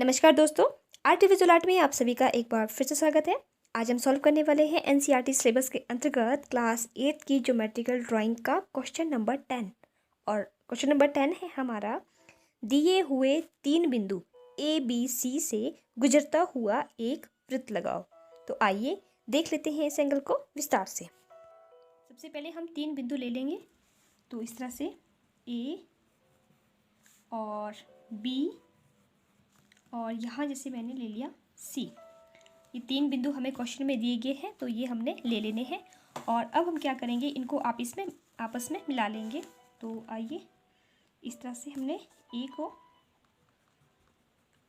नमस्कार दोस्तों, art visual art में आप सभी का एक बार फिर से स्वागत है। आज हम सॉल्व करने वाले हैं एनसीईआरटी सिलेबस के अंतर्गत क्लास 8 की ज्योमेट्रिकल ड्राइंग का क्वेश्चन नंबर 10। और क्वेश्चन नंबर 10 है हमारा, दिए हुए 3 बिंदु ए बी सी से गुजरता हुआ एक वृत्त लगाओ। तो आइए देख लेते हैं इस एंगल को विस्तार से। सबसे पहले हम 3 बिंदु ले लेंगे। तो इस तरह से ए और बी और यहाँ जैसे मैंने ले लिया सी। ये 3 बिंदु हमें क्वेश्चन में दिए गए हैं, तो ये हमने ले लेने हैं। और अब हम क्या करेंगे, इनको आपस में मिला लेंगे। तो आइए, इस तरह से हमने ए को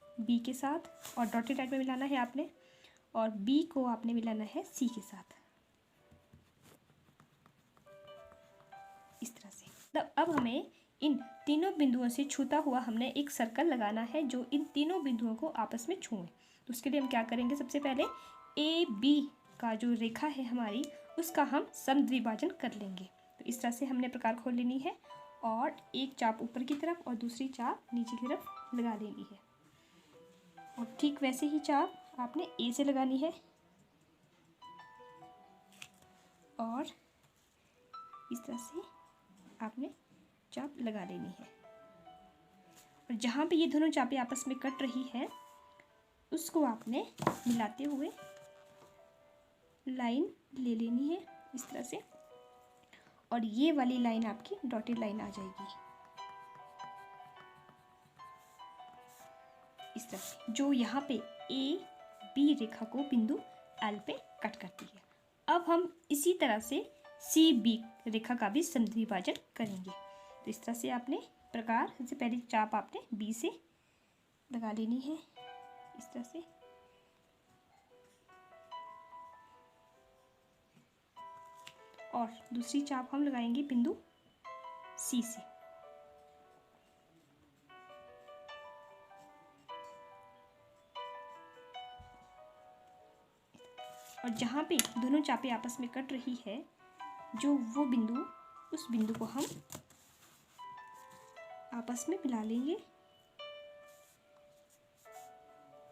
बी के साथ और डॉटेड लाइन में मिलाना है आपने, और बी को आपने मिलाना है सी के साथ, इस तरह से। अब हमें इन तीनों बिंदुओं से छूता हुआ हमने एक सर्कल लगाना है जो इन तीनों बिंदुओं को आपस में छुए। तो उसके लिए हम क्या करेंगे, सबसे पहले ए बी का जो रेखा है हमारी, उसका हम समद्विभाजन कर लेंगे। तो इस तरह से हमने प्रकार खोल लेनी है और एक चाप ऊपर की तरफ और दूसरी चाप नीचे की तरफ लगा लेनी है। और ठीक वैसे ही चाप आपने ए से लगानी है और इस तरह से आपने चाप लगा लेनी है। और जहाँ पे ये दोनों चापें आपस में कट रही है, उसको आपने मिलाते हुए लाइन ले लेनी है इस तरह से। और ये वाली लाइन आपकी डॉटेड लाइन आ जाएगी इस तरह से, जो यहाँ पे ए बी रेखा को बिंदु एल पे कट करती है। अब हम इसी तरह से सी बी रेखा का भी समद्विभाजन करेंगे। तो इस तरह से आपने प्रकार, सबसे पहली चाप आपने बी से लगा लेनी है इस तरह से, और दूसरी चाप हम लगाएंगे बिंदु सी से। और जहाँ पे दोनों चापें आपस में कट रही है, जो वो बिंदु, उस बिंदु को हम आपस में मिला लेंगे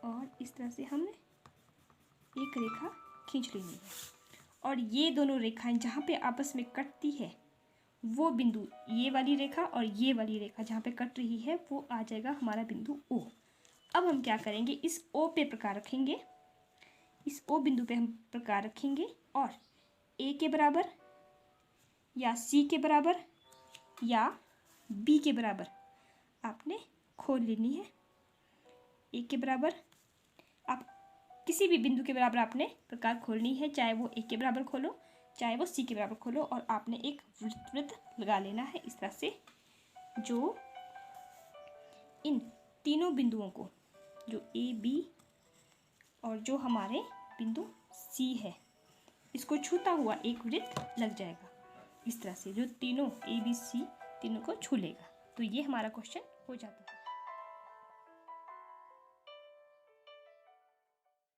और इस तरह से हमने एक रेखा खींच लेनी है। और ये दोनों रेखाएं जहाँ पे आपस में कटती है, वो बिंदु, ये वाली रेखा और ये वाली रेखा जहाँ पे कट रही है, वो आ जाएगा हमारा बिंदु ओ। अब हम क्या करेंगे, इस ओ पे प्रकार रखेंगे, इस ओ बिंदु पे हम प्रकार रखेंगे और ए के बराबर या सी के बराबर या बी के बराबर आपने खोल लेनी है। ए के बराबर, आप किसी भी बिंदु के बराबर आपने प्रकार खोलनी है, चाहे वो ए के बराबर खोलो चाहे वो सी के बराबर खोलो। और आपने एक वृत्त लगा लेना है इस तरह से, जो इन तीनों बिंदुओं को, जो ए बी और जो हमारे बिंदु सी है, इसको छूता हुआ एक वृत्त लग जाएगा इस तरह से, जो तीनों ए बी सी तीनों को छू लेगा। तो ये हमारा क्वेश्चन हो जाता है।